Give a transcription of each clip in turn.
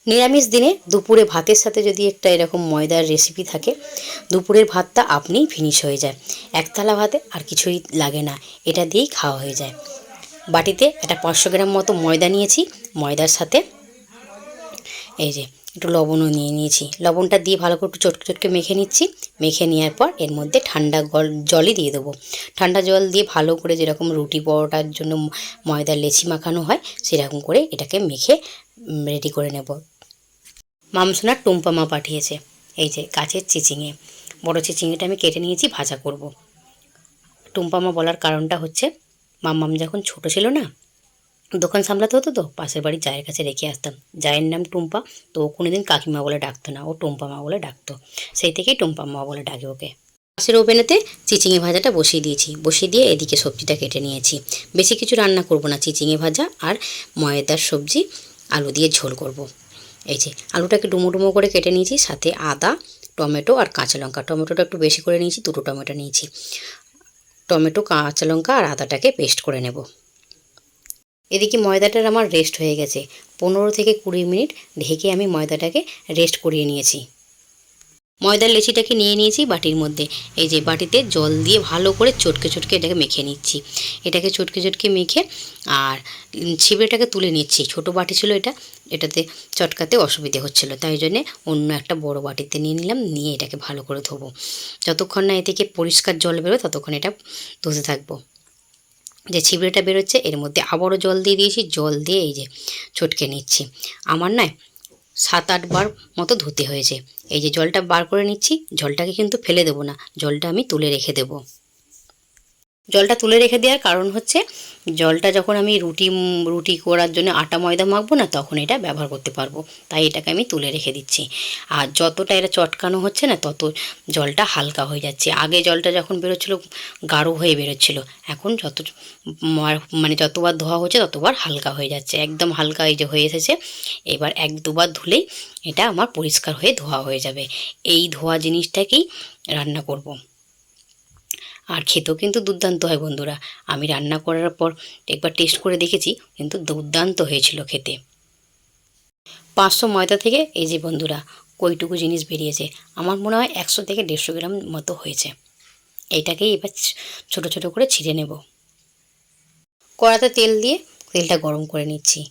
নিরামিষ দিনে দুপুরে ভাতের সাথে যদি একটা এরকম ময়দার রেসিপি থাকে, দুপুরের ভাতটা আপনিই ফিনিশ হয়ে যায়। একতলা ভাতে আর কিছুই লাগে না, এটা দিয়েই খাওয়া হয়ে যায়। বাটিতে একটা 500 গ্রাম মতো ময়দা নিয়েছি। ময়দার সাথে এই যে একটু লবণও নিয়ে নিয়েছি। লবণটা দিয়ে ভালো করে একটু চটকে চটকে মেখে নিচ্ছি। মেখে নেওয়ার পর এর মধ্যে ঠান্ডা জলই দিয়ে দেবো। ঠান্ডা জল দিয়ে ভালো করে যেরকম রুটি পরোটার জন্য ময়দার লেচি মাখানো হয়, সেরকম করে এটাকে মেখে রেডি করে নেব। মামসোনার টুম্পা মা পাঠিয়েছে এই যে গাছের চিচিঙে। বড় চিচিঙেটা আমি কেটে নিয়েছি, ভাজা করব। টুম্পা মা বলার কারণটা হচ্ছে, মাম্মাম যখন ছোট ছিল না, দোকান সামলাতে হতো, তো পাশের বাড়ির জায়ের কাছে রেখে আসতাম। জায়ের নাম টুম্পা, তো ও কোনোদিন কাকিমা বলে ডাকতো না, ও টুম্পা মা বলে ডাকতো। সেই থেকেই টুম্পা মা বলে ডাকে ওকে। পাশের ওভেনেতে চিচিঙে ভাজাটা বসিয়ে দিয়েছি। বসিয়ে দিয়ে এদিকে সবজিটা কেটে নিয়েছি। বেশি কিছু রান্না করব না, চিচিঙে ভাজা আর ময়দার সবজি, আলু দিয়ে ঝোল করব। এই যে আলুটাকে ডুমো ডুমো করে কেটে নিয়েছি, সাথে আদা, টমেটো আর কাঁচা লঙ্কা। টমেটোটা একটু বেশি করে নিয়েছি, 2টো টমেটো নিয়েছি। টমেটো, কাঁচা লঙ্কা আর আদাটাকে পেস্ট করে নেব। এদিকে ময়দাটার আমার রেস্ট হয়ে গেছে। 15 থেকে 20 মিনিট ঢেকে আমি ময়দাটাকে রেস্ট করিয়ে নিয়েছি। ময়দার লেচিটাকে নিয়ে নিয়েছি বাটির মধ্যে। এই যে বাটিতে জল দিয়ে ভালো করে চটকে চটকে এটাকে মেখে নিচ্ছি। এটাকে চটকে চটকে মেখে আর ছিবড়েটাকে তুলে নিচ্ছি। ছোট বাটি ছিল এটা, এটাতে চটকাতে অসুবিধে হচ্ছিলো, তাই জন্যে অন্য একটা বড় বাটিতে নিয়ে নিলাম। নিয়ে এটাকে ভালো করে ধোবো। যতক্ষণ না এ থেকে পরিষ্কার জল বেরোয় ততক্ষণ এটা ধুতে থাকবো। যে ছিবড়েটা বেরোচ্ছে এর মধ্যে আবারও জল দিয়ে দিয়েছি। জল দিয়ে এই যে চটকে নিচ্ছি। আমার না 7-8 বার মতো ধুতে হয়েছে। এই যে জলটা বার করে নিচ্ছি। জলটাকে কিন্তু ফেলে দেবো না, জলটা আমি তুলে রেখে দেবো। জলটা তুলে রেখে দেওয়ার কারণ হচ্ছে, জলটা যখন আমি রুটি করার জন্য আটা ময়দা মাখবো না, তখন এটা ব্যবহার করতে পারবো। তাই এটাকে আমি তুলে রেখে দিচ্ছি। আর যতটা এটা চটকানো হচ্ছে না, তত জলটা হালকা হয়ে যাচ্ছে। আগে জলটা যখন বেরোচ্ছিলো গাঢ় হয়ে বেরোচ্ছিলো, এখন মানে যতবার ধোয়া হচ্ছে ততবার হালকা হয়ে যাচ্ছে। একদম হালকা এই যে হয়ে এসেছে। এবার 1-2 বার ধুলেই এটা আমার পরিষ্কার হয়ে ধোয়া হয়ে যাবে। এই ধোয়া জিনিসটাকেই রান্না করব। আর খেতেও কিন্তু দুর্দান্ত হয় বন্ধুরা। আমি রান্না করার পর একবার টেস্ট করে দেখেছি, কিন্তু দুর্দান্ত হয়েছিল খেতে। 500 ময়দা থেকে এই যে বন্ধুরা কইটুকু জিনিস বেরিয়েছে। আমার মনে হয় 100 থেকে 150 গ্রাম মতো হয়েছে। এইটাকেই এবার ছোট ছোট করে ছিঁড়ে নেব। কড়াতে তেল দিয়ে তেলটা গরম করে নিচ্ছি।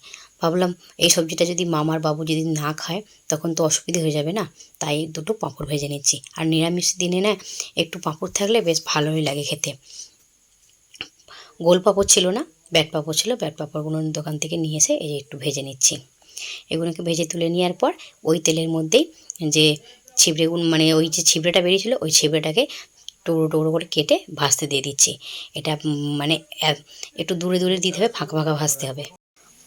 ভাবলাম এই সবজিটা যদি মামার বাবু যদি না খায়, তখন তো অসুবিধে হয়ে যাবে না, তাই 2টো পাঁপড় ভেজে নিচ্ছি। আর নিরামিষ দিনে না একটু পাঁপড় থাকলে বেশ ভালোই লাগে খেতে। গোল পাঁপড় ছিল না, ব্যাট পাঁপড় ছিল। ব্যাট পাঁপড়গুলো দোকান থেকে নিয়ে এসে এই একটু ভেজে নিচ্ছি। এগুলোকে ভেজে তুলে নেওয়ার পর ওই তেলের মধ্যেই যে ছিবড়েগুলো, মানে ওই যে ছিবড়েটা বেরিয়েছিল, ওই ছিবড়েটাকে টুকরো টুকরো করে কেটে ভাজতে দিয়ে দিচ্ছি। এটা মানে একটু দূরে দূরে দিতে হবে, ফাঁকা ফাঁকা ভাজতে হবে।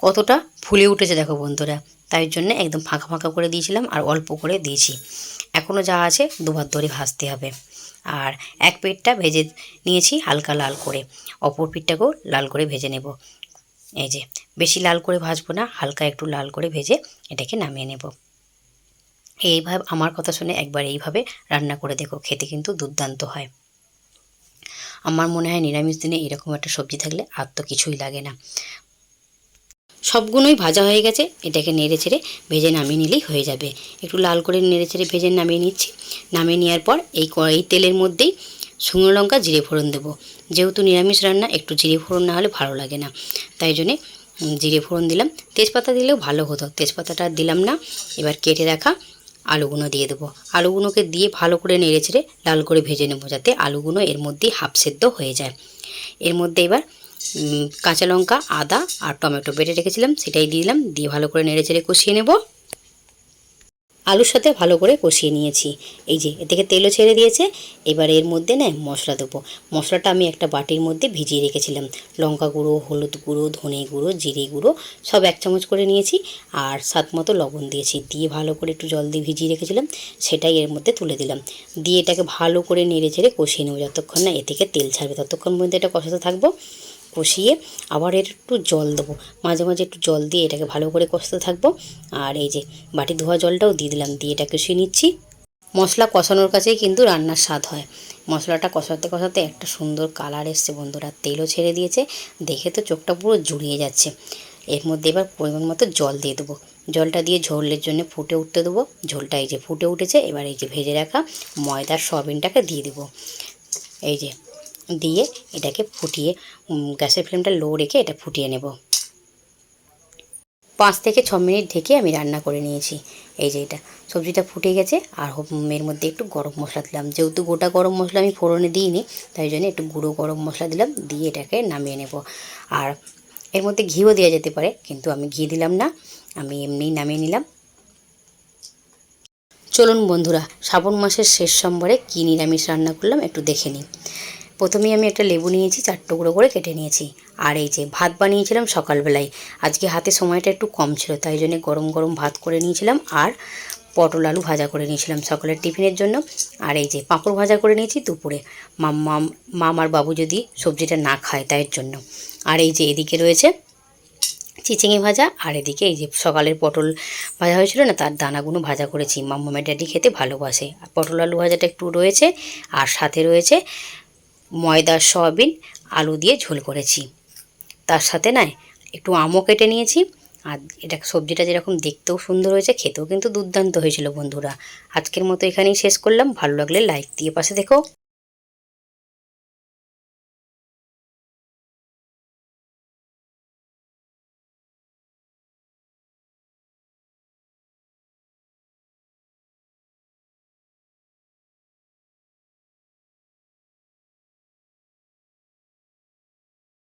কতটা ফুলে উঠেছে দেখো বন্ধুরা, তাই জন্য একদম ফাঁকা ফাঁকা করে দিয়েছিলাম আর অল্প করে দিয়েছি। এখনও যা আছে 2বার ধরে ভাজতে হবে। আর এক পিঠটা ভেজে নিয়েছি হালকা লাল করে, অপর পিঠটাকেও লাল করে ভেজে নেব। এই যে বেশি লাল করে ভাজবো না, হালকা একটু লাল করে ভেজে এটাকে নামিয়ে নেব। এইভাবে আমার কথা শুনে একবার এইভাবে রান্না করে দেখো, খেতে কিন্তু দুর্দান্ত হয়। আমার মনে হয় নিরামিষ দিনে এরকম একটা সবজি থাকলে আর তো কিছুই লাগে না। সবগুলোই ভাজা হয়ে গেছে। এটাকে নেড়ে ছেড়ে ভেজে নামিয়ে নিলেই হয়ে যাবে। একটু লাল করে নেড়ে ছেড়ে ভেজে নামিয়ে নিচ্ছি। নামিয়ে নেওয়ার পর এই তেলের মধ্যেই শুকনো লঙ্কা, জিরে ফোড়ন দেবো। যেহেতু নিরামিষ রান্না, একটু জিরে ফোড়ন না হলে ভালো লাগে না, তাই জন্যে জিরে ফোড়ন দিলাম। তেজপাতা দিলেও ভালো হতো, তেজপাতাটা দিলাম না। এবার কেটে রাখা আলুগুলো দিয়ে দেবো। আলুগুলোকে দিয়ে ভালো করে নেড়ে ছেড়ে লাল করে ভেজে নেবো, যাতে আলুগুলো এর মধ্যেই হাফ সেদ্ধ হয়ে যায়। এর মধ্যে এবার কাঁচা লঙ্কা, আদা আর টমেটো বেটে রেখেছিলাম, সেটাই দিয়ে দিলাম। দিয়ে ভালো করে নেড়ে চেড়ে কষিয়ে নেব। আলুর সাথে ভালো করে কষিয়ে নিয়েছি। এই যে এ থেকে তেলও ছেড়ে দিয়েছে। এবার এর মধ্যে না মশলা দেবো। মশলাটা আমি একটা বাটির মধ্যে ভিজিয়ে রেখেছিলাম। লঙ্কা গুঁড়ো, হলুদ গুঁড়ো, ধনে গুঁড়ো, জিরে গুঁড়ো সব 1 চামচ করে নিয়েছি। আর স্বাদ মতো লবণ দিয়েছি। দিয়ে ভালো করে একটু জল দিয়ে ভিজিয়ে রেখেছিলাম, সেটাই এর মধ্যে তুলে দিলাম। দিয়ে এটাকে ভালো করে নেড়ে চেড়ে কষিয়ে নেবো, যতক্ষণ না এ থেকে তেল ছাড়বে ততক্ষণ পর্যন্ত এটা কষাতে থাকবো। কষিয়ে আবার এর একটু জল দেবো, মাঝে মাঝে একটু জল দিয়ে এটাকে ভালো করে কষতে থাকবো। আর এই যে বাটি ধোয়া জলটাও দিয়ে দিলাম, দিয়ে এটা কষিয়ে নিচ্ছি। মশলা কষানোর কাছেই কিন্তু রান্নার স্বাদ হয়। মশলাটা কষাতে কষাতে একটা সুন্দর কালার এসছে বন্ধুরা, তেলও ছেড়ে দিয়েছে। দেখে তো চোখটা পুরো জুড়িয়ে যাচ্ছে। এর মধ্যে এবার পরিমাণ মতো জল দিয়ে দেবো। জলটা দিয়ে ঝোলের জন্য ফুটে উঠতে দেবো। ঝোলটা এই যে ফুটে উঠেছে, এবার এই যে ভেজে রাখা ময়দার সয়াবিনটাকে দিয়ে দেবো। এই যে দিয়ে এটাকে ফুটিয়ে গ্যাসের ফ্লেমটা লো রেখে এটা ফুটিয়ে নেব। 5 থেকে 6 মিনিট ঢেকে আমি রান্না করে নিয়েছি। এই যে এটা সবজিটা ফুটে গেছে। আর এর মধ্যে একটু গরম মশলা দিলাম, যেহেতু গোটা গরম মশলা আমি ফোড়নে দিইনি, তাই জন্য একটু গুঁড়ো গরম মশলা দিলাম, দিয়ে এটাকে নামিয়ে নেব। আর এর মধ্যে ঘিও দেওয়া যেতে পারে, কিন্তু আমি ঘি দিলাম না, আমি এমনিই নামিয়ে নিলাম। চলুন বন্ধুরা, শ্রাবণ মাসের শেষ সোমবারে কী নিরামিষ রান্না করলাম একটু দেখে নিই। প্রথমেই আমি একটা লেবু নিয়েছি, 4 টুকরো করে কেটে নিয়েছি। আর এই যে ভাত বানিয়েছিলাম সকালবেলায়, আজকে হাতে সময়টা একটু কম ছিল, তাই জন্য গরম গরম ভাত করে নিয়েছিলাম। আর পটল আলু ভাজা করে নিয়েছিলাম সকালের টিফিনের জন্য। আর এই যে পাঁপড় ভাজা করে নিয়েছি দুপুরে, মাম আর বাবু যদি সবজিটা না খায় তাই জন্য। আর এই যে এদিকে রয়েছে চিচিঙে ভাজা। আর এদিকে এই যে সকালের পটল ভাজা হয়েছিল না, তার দানাগুলো ভাজা করেছি। মাম্মামের ড্যাডি খেতে ভালোবাসে। পটল আলু ভাজাটা একটু রয়েছে, আর সাথে রয়েছে ময়দার সয়াবিন আলু দিয়ে ঝোল করেছি। তার সাথে না একটু আমও কেটে নিয়েছি। আর এটা সবজিটা যেরকম দেখতেও সুন্দর হয়েছে, খেতেও কিন্তু দুর্দান্ত হয়েছিল বন্ধুরা। আজকের মতো এখানেই শেষ করলাম। ভালো লাগলে লাইক দিয়ে পাশে দেখো।